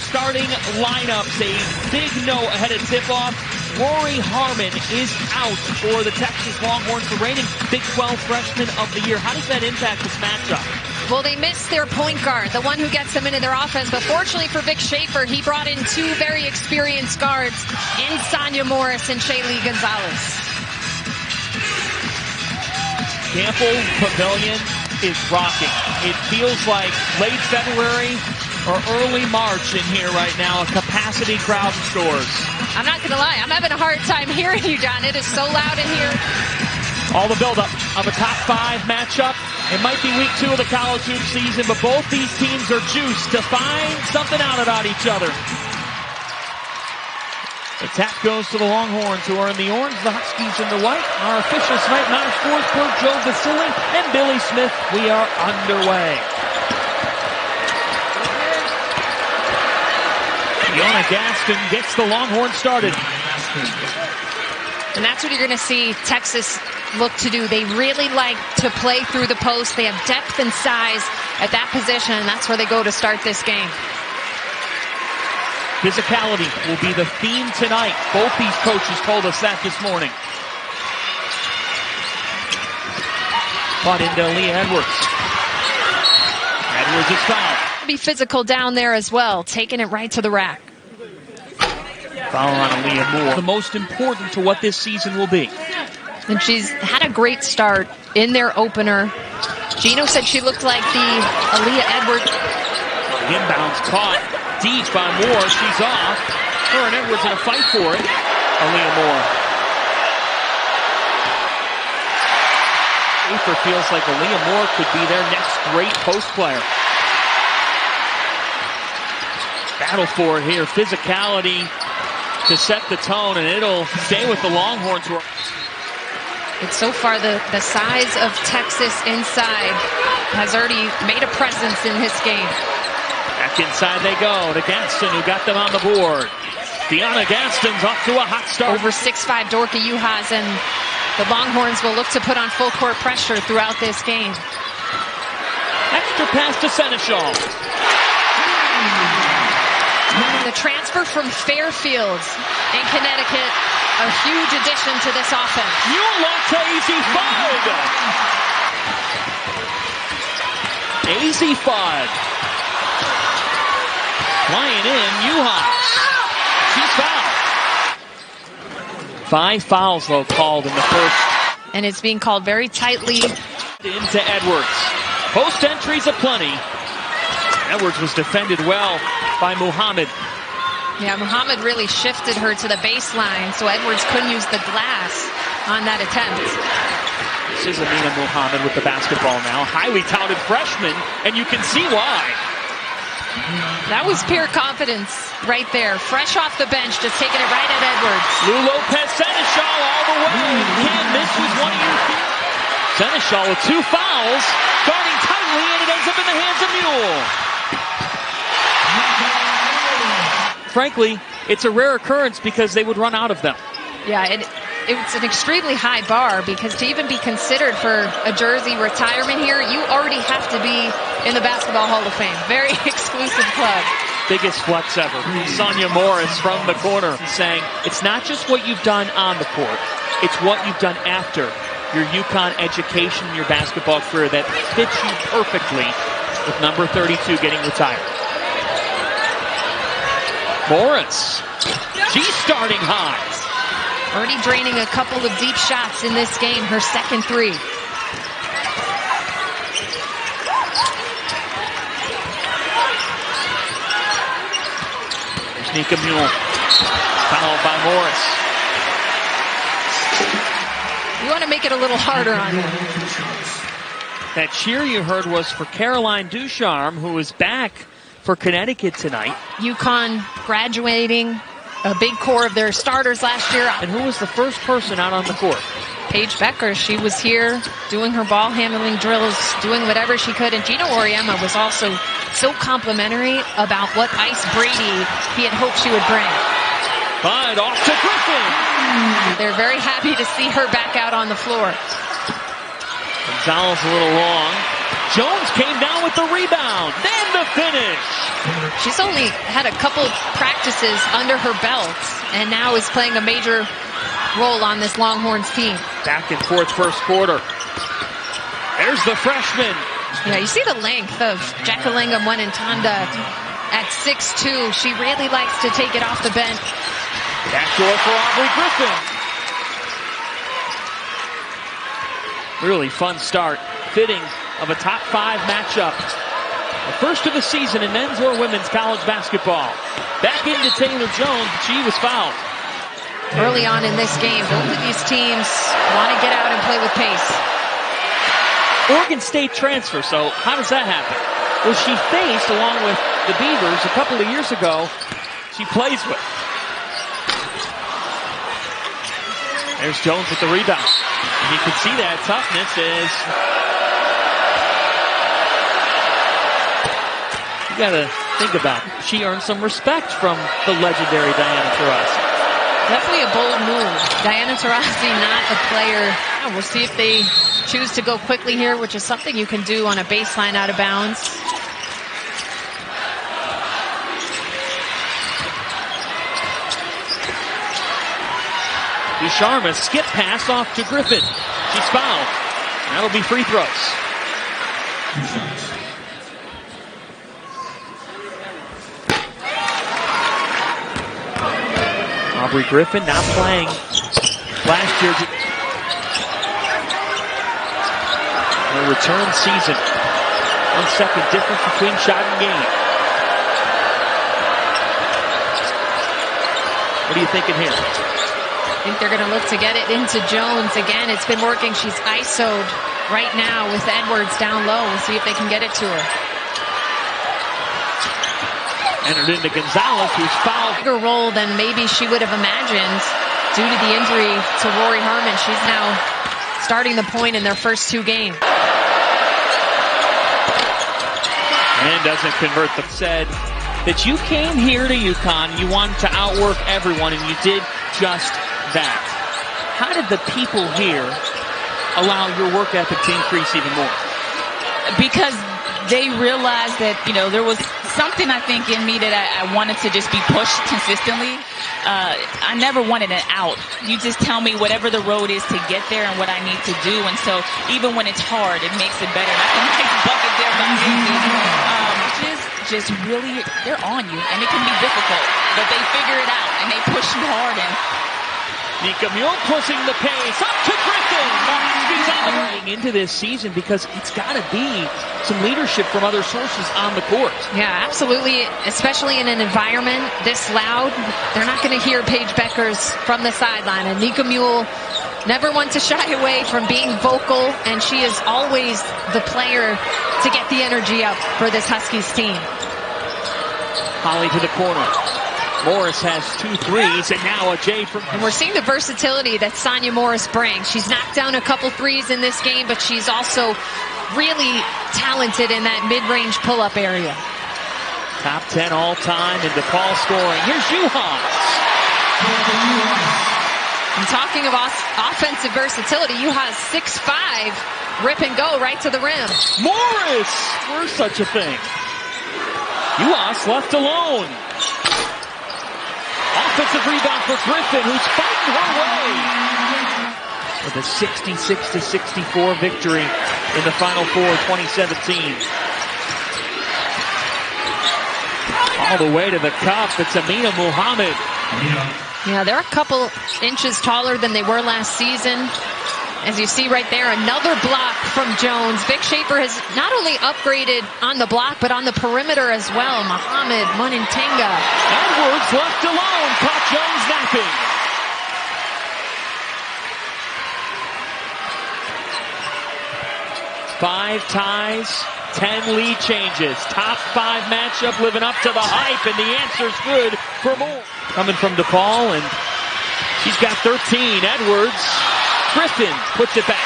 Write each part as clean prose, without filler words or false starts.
starting lineups. A big note ahead of tip-off. Rory Harmon is out for the Texas Longhorns, the reigning Big 12 Freshman of the Year. How does that impact this matchup? Well, they missed their point guard, the one who gets them into their offense. But fortunately for Vic Schaefer, he brought in two very experienced guards in Sonya Morris and Shaylee Gonzalez. Gampel Pavilion is rocking. It feels like late February or early March in here right now. A capacity crowd in STORRS. I'm not going to lie, I'm having a hard time hearing you, John. It is so loud in here. All the buildup of a top 5 matchup. It might be week 2 of the college hoop season, but both these teams are juiced to find something out about each other. The tap goes to the Longhorns, who are in the orange, the Huskies in the white. Our officials tonight, Mount Forsberg, Joe Vasily, and Billy Smith. We are underway. Fiona Gaston gets the Longhorns started. And that's what you're going to see Texas look to do. They really like to play through the post. They have depth and size at that position, and that's where they go to start this game. Physicality will be the theme tonight. Both these coaches told us that this morning. Caught into Leah Edwards. Edwards is fouled. Be physical down there as well, taking it right to the rack. Foul on Aaliyah Moore. The most important to what this season will be. And she's had a great start in their opener. Geno said she looked like the Aaliyah Edwards. Inbounds caught deep by Moore. She's off. Her and Edwards in a fight for it. Aaliyah Moore. Schaefer feels like Aaliyah Moore could be their next great post player. Battle for it here. Physicality to set the tone, and it'll stay with the Longhorns. It's so far the size of Texas inside has already made a presence in this game. Back inside they go to Gaston, who got them on the board. Deanna Gaston's off to a hot start. Over 6'5" Dorka Juhas, and the Longhorns will look to put on full court pressure throughout this game. Extra pass to Senechal. The transfer from Fairfield in Connecticut, a huge addition to this offense. Azzi Fudd. Azzi Fudd. Flying in, Juhas. She's fouled. 5 fouls, though, called in the first. And it's being called very tightly. Into Edwards. Post entries aplenty. Edwards was defended well by Muhammad. Yeah, Muhammad really shifted her to the baseline, so Edwards couldn't use the glass on that attempt. This is Amina Muhammad with the basketball now. Highly touted freshman, and you can see why. That was pure confidence right there. Fresh off the bench, just taking it right at Edwards. Lou Lopez Senechal all the way. Can't miss with one of your feet. Senechal with 2 fouls, guarding tightly, and it ends up in the hands of Mule. Frankly, it's a rare occurrence because they would run out of them. Yeah, it's an extremely high bar, because to even be considered for a jersey retirement here, you already have to be in the Basketball Hall of Fame. Very exclusive club. Biggest flex ever. Sonya Morris from the corner saying, it's not just what you've done on the court, it's what you've done after your UConn education and your basketball career that fits you perfectly with number 32 getting retired. Morris, she's starting hot. Already draining a couple of deep shots in this game, her second 3. There's Nika Mule, fouled by Morris. You want to make it a little harder on them. That cheer you heard was for Caroline Ducharme, who is back for Connecticut tonight. UConn graduating, a big core of their starters last year. And who was the first person out on the court? Paige Becker. She was here doing her ball handling drills, doing whatever she could. And Geno Auriemma was also so complimentary about what Ice Brady he had hoped she would bring. But off to Griffin. They're very happy to see her back out on the floor. Gonzalez a little long. Jones came down with the rebound, then the finish. She's only had a couple practices under her belt and now is playing a major role on this Longhorns team. Back and forth first quarter. There's the freshman. Yeah, you see the length of Jackalinga Mwenentanda at 6'2". She really likes to take it off the bench. Backdoor for Aubrey Griffin. Really fun start. Fitting of a top 5 matchup. The first of the season in men's or women's college basketball. Back into Taylor Jones. She was fouled. Early on in this game, both of these teams want to get out and play with pace. Oregon State transfer, so how does that happen? Well, she faced, along with the Beavers a couple of years ago, she plays with. There's Jones with the rebound. And you can see that toughness is... You gotta think about it. She earned some respect from the legendary Diana Taurasi. Definitely a bold move. Diana Taurasi, not a player. Yeah, we'll see if they choose to go quickly here, which is something you can do on a baseline out of bounds. Ducharme, skip pass off to Griffin. She's fouled. That'll be free throws. Aubrey Griffin not playing last year. A return season. 1 second difference between shot and game. What are you thinking here? I think they're going to look to get it into Jones. Again, it's been working. She's ISO'd right now with Edwards down low. We'll see if they can get it to her. Entered into Gonzalez, who's fouled. Bigger role than maybe she would have imagined due to the injury to Rory Harmon. She's now starting the point in their first 2 games. And doesn't convert. The said that you came here to UConn, you wanted to outwork everyone, and you did just that. How did the people here allow your work ethic to increase even more? Because they realized that, there was something I think in me that I wanted to just be pushed consistently. I never wanted an out. You just tell me whatever the road is to get there and what I need to do. And so even when it's hard, it makes it better. That's a nice bucket there by just really, they're on you. And it can be difficult, but they figure it out and they push you hard. And Nika Mule pushing the pace up to Griffin. He's on the running into this season because it's got to be some leadership from other sources on the court. Yeah, absolutely. Especially in an environment this loud, they're not going to hear Paige Beckers from the sideline. And Nika Mule never one to shy away from being vocal, and she is always the player to get the energy up for this Huskies team. Holly to the corner. Morris has 2 threes, and now a J from... And we're seeing the versatility that Sonya Morris brings. She's knocked down a couple threes in this game, but she's also really talented in that mid-range pull-up area. Top 10 all-time in DePaul scoring. Here's UConn. And talking of offensive versatility, UConn's 6'5", rip and go right to the rim. Morris! Where's such a thing? UConn's left alone. Offensive rebound for Griffin, who's fighting her way. With a 66-64 victory in the Final Four 2017. All the way to the cup, it's Amina Muhammad. Yeah, they're a couple inches taller than they were last season. As you see right there, another block from Jones. Vic Schaefer has not only upgraded on the block, but on the perimeter as well. Muhammad Mwenentanda. Edwards left alone, caught Jones napping. Five ties, 10 lead changes. Top 5 matchup living up to the hype, and the answer's good for more. Coming from DePaul, and she's got 13. Edwards. Griffin puts it back.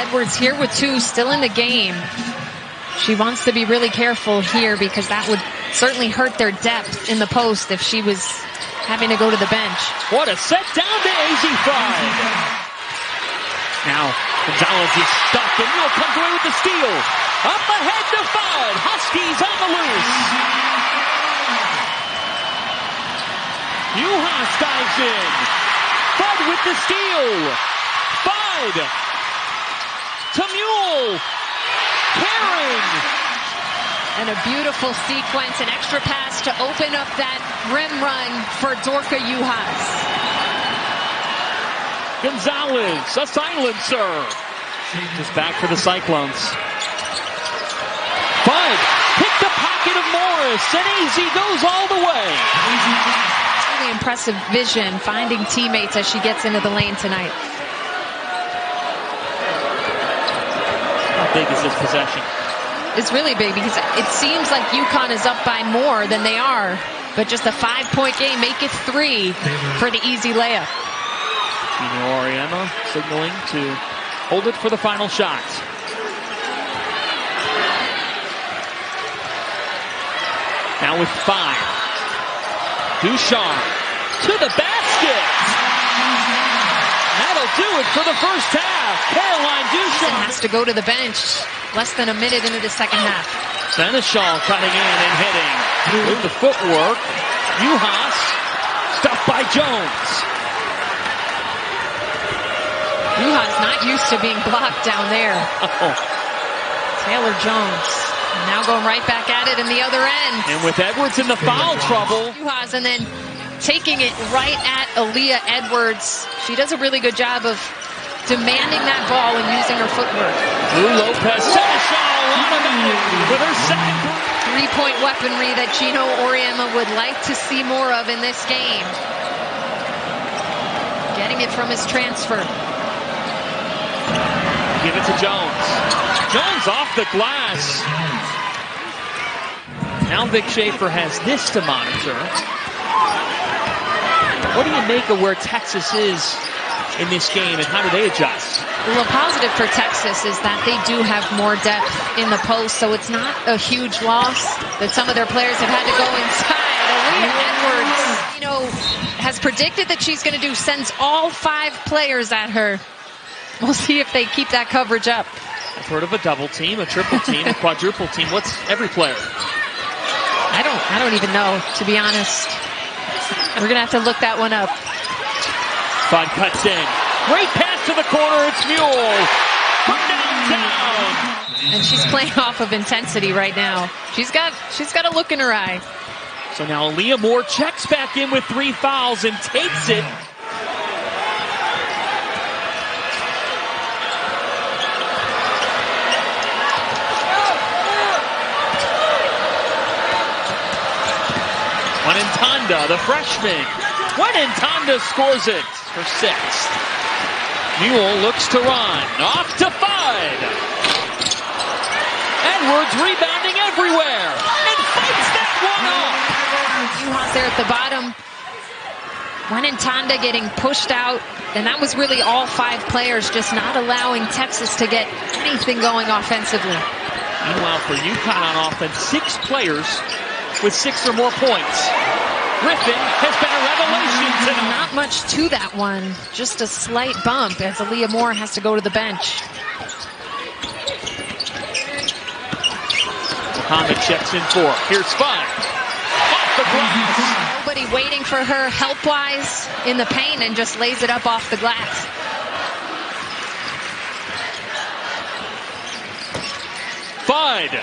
Edwards here with 2, still in the game. She wants to be really careful here because that would certainly hurt their depth in the post if she was having to go to the bench. What a set down to Azzi Fudd. Now, Gonzalez is stuck, and Mule comes away with the steal. Up ahead to Fudd. Huskies on the loose. Juhas dives in. Fudd with the steal. Fudd to Mule. Carrying. And a beautiful sequence, an extra pass to open up that rim run for Dorka Juhas. Gonzalez, a silencer. Just back for the Cyclones. Fudd, pick the pocket of Morris, and Azzi goes all the way. Really impressive vision, finding teammates as she gets into the lane tonight. How big is this possession? It's really big because it seems like UConn is up by more than they are, but just a 5-point game, make it 3 for the easy layup. Geno Auriemma signaling to hold it for the final shot. Now with 5. Ducharme to the basket. That'll do it for the first half. Caroline Ducharme has to go to the bench. Less than a minute into the second half. Senechal cutting in and hitting with the footwork. Juhas stuffed by Jones. Juhas not used to being blocked down there. Oh. Taylor Jones now going right back at it in the other end. And with Edwards in the foul trouble. Juhas and then taking it right at Aaliyah Edwards. She does a really good job of demanding that ball and using her footwork. Lou Lopez Senechal on a minute with her second 3-point weaponry that Geno Auriemma would like to see more of in this game. Getting it from his transfer. Give it to Jones. Jones off the glass. Now Vic Schaefer has this to monitor. What do you make of where Texas is in this game, and how do they adjust? Well, a positive for Texas is that they do have more depth in the post, so it's not a huge loss that some of their players have had to go inside. Aaliyah Edwards, has predicted that she's going to sends all 5 players at her. We'll see if they keep that coverage up. I've heard of a double team, a triple team, a quadruple team. What's every player? I don't even know, to be honest. We're going to have to look that one up. Fudd cuts in. Great pass to the corner. It's Mule from downtown. And she's playing off of intensity right now. She's got a look in her eye. So now Aaliyah Moore checks back in with 3 fouls and takes it. Wanintanda, the freshman. Wanintanda scores it for 6th. Mule looks to run. Off to Fudd. Edwards rebounding everywhere. And fights that one off. Juhas there at the bottom. Wanintanda getting pushed out. And that was really all 5 players just not allowing Texas to get anything going offensively. Meanwhile, for UConn on offense, 6 players with 6 or more points. Griffin has been a revelation tonight. Not much to that one. Just a slight bump as Aaliyah Moore has to go to the bench. Muhammad checks in 4. Here's Fudd. Off the glass. Nobody waiting for her help-wise in the paint and just lays it up off the glass. Fudd.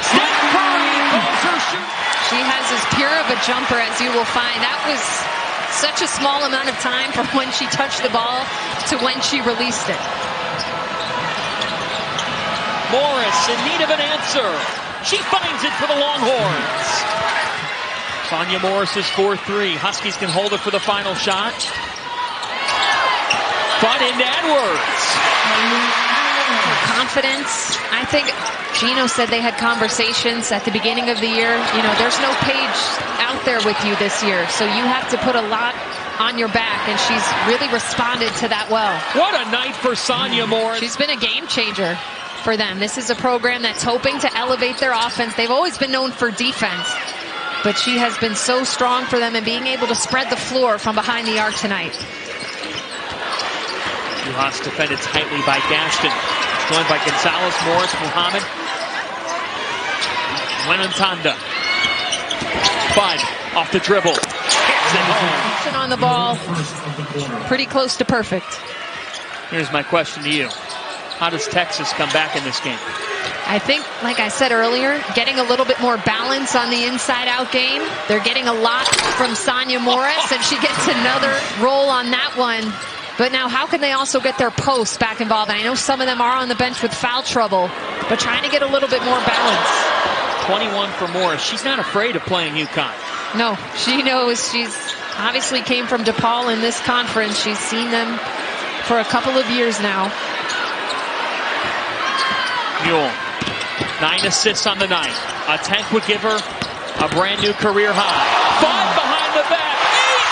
Steph Curry calls her shoot. She has as pure of a jumper as you will find. That was such a small amount of time from when she touched the ball to when she released it. Morris in need of an answer. She finds it for the Longhorns. Sonya Morris is 4-3. Huskies can hold it for the final shot. Fudd into Edwards. Confidence. I think Geno said they had conversations at the beginning of the year. There's no Paige out there with you this year, so you have to put a lot on your back, and she's really responded to that well. What a night for Sonya Morris. She's been a game changer for them. This is a program that's hoping to elevate their offense. They've always been known for defense, but she has been so strong for them and being able to spread the floor from behind the arc tonight. Uhas defended tightly by Gaston. Joined by Gonzalez, Morris, Muhammad. Wenentanda. Fudd off the dribble. Hits it home. On the ball. Pretty close to perfect. Here's my question to you. How does Texas come back in this game? I think, like I said earlier, getting a little bit more balance on the inside-out game. They're getting a lot from Sonya Morris, and she gets another roll on that one. But now how can they also get their posts back involved? I know some of them are on the bench with foul trouble, but trying to get a little bit more balance. 21 for Morris. She's not afraid of playing UConn. No, she knows. She's obviously came from DePaul in this conference. She's seen them for a couple of years now. Mule, 9 assists on the night. A 10th would give her a brand new career high. Fudd behind the back.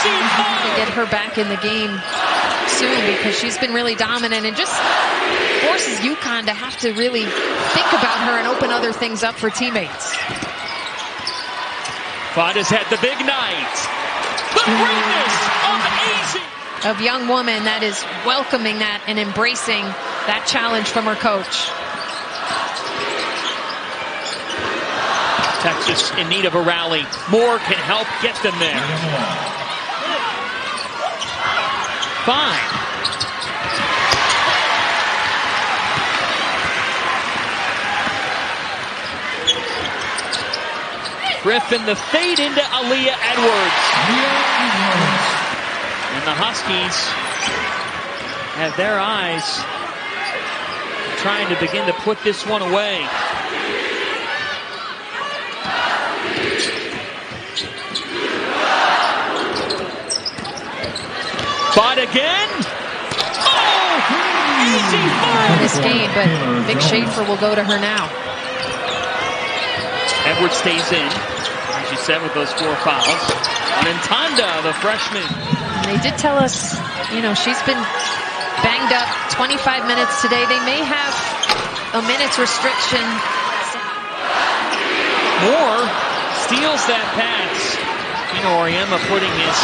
Easy Fudd! To get her back in the game soon, because she's been really dominant and just forces UConn to have to really think about her and open other things up for teammates. Fudd has had the big night. The greatness of Azzi. Of young woman that is welcoming that and embracing that challenge from her coach. Texas in need of a rally. Moore can help get them there. Fine. Griffin, the fade into Aaliyah Edwards. And the Huskies have their eyes trying to begin to put this one away. Fudd again. Oh! Azzi Fudd! This game, but Vic Schaefer will go to her now. Edwards stays in, as you said, with those 4 fouls. Wenentanda, the freshman. And they did tell us, you know, she's been banged up 25 minutes today. They may have a minute's restriction. Moore steals that pass. Geno Auriemma putting his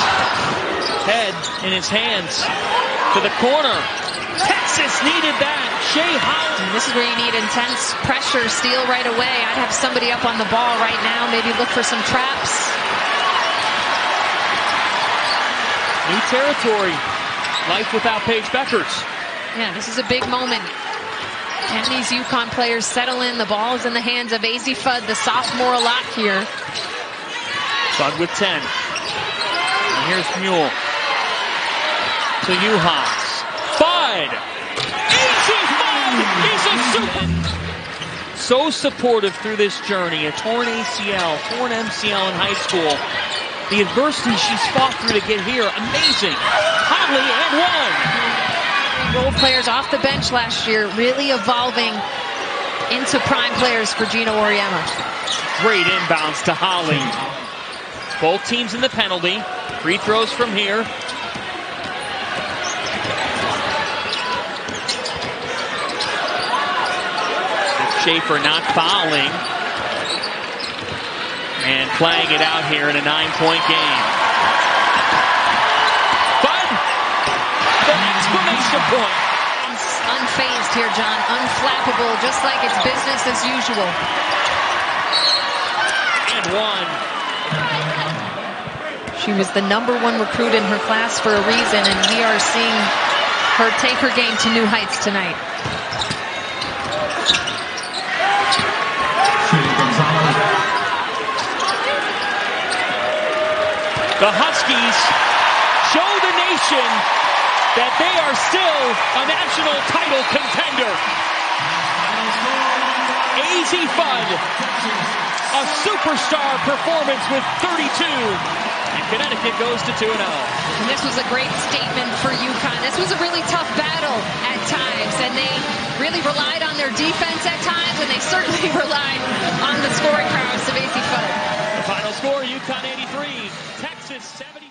head in his hands to the corner. Texas needed that. Shea Holland. And this is where you need intense pressure, steal right away. I'd have somebody up on the ball right now, maybe look for some traps. New territory. Life without Paige Beckers. Yeah, this is a big moment. Can these UConn players settle in? The ball is in the hands of Azzi Fudd, the sophomore, a lot here. Fudd with 10. And here's Mule. To Uhas. Fudd! Azzi Fudd is a super... So supportive through this journey. A torn ACL, torn MCL in high school. The adversity she's fought through to get here, amazing. Conley and one. Role players off the bench last year, really evolving into prime players for Geno Auriemma. Great inbounds to Holly. Both teams in the penalty. Free throws from here. Schaefer not fouling. And playing it out here in a 9-point game. Fudd, the exclamation point. Unfazed here, John. Unflappable, just like it's business as usual. And one. She was the #1 recruit in her class for a reason, and we are seeing her take her game to new heights tonight. The Huskies show the nation that they are still a national title contender. Azzi Fudd, a superstar performance with 32. And Connecticut goes to 2-0. And this was a great statement for UConn. This was a really tough battle at times, and they really relied on their defense at times, and they certainly relied on the scoring prowess of Azzi Fudd. The final score, UConn 83, Texas 70.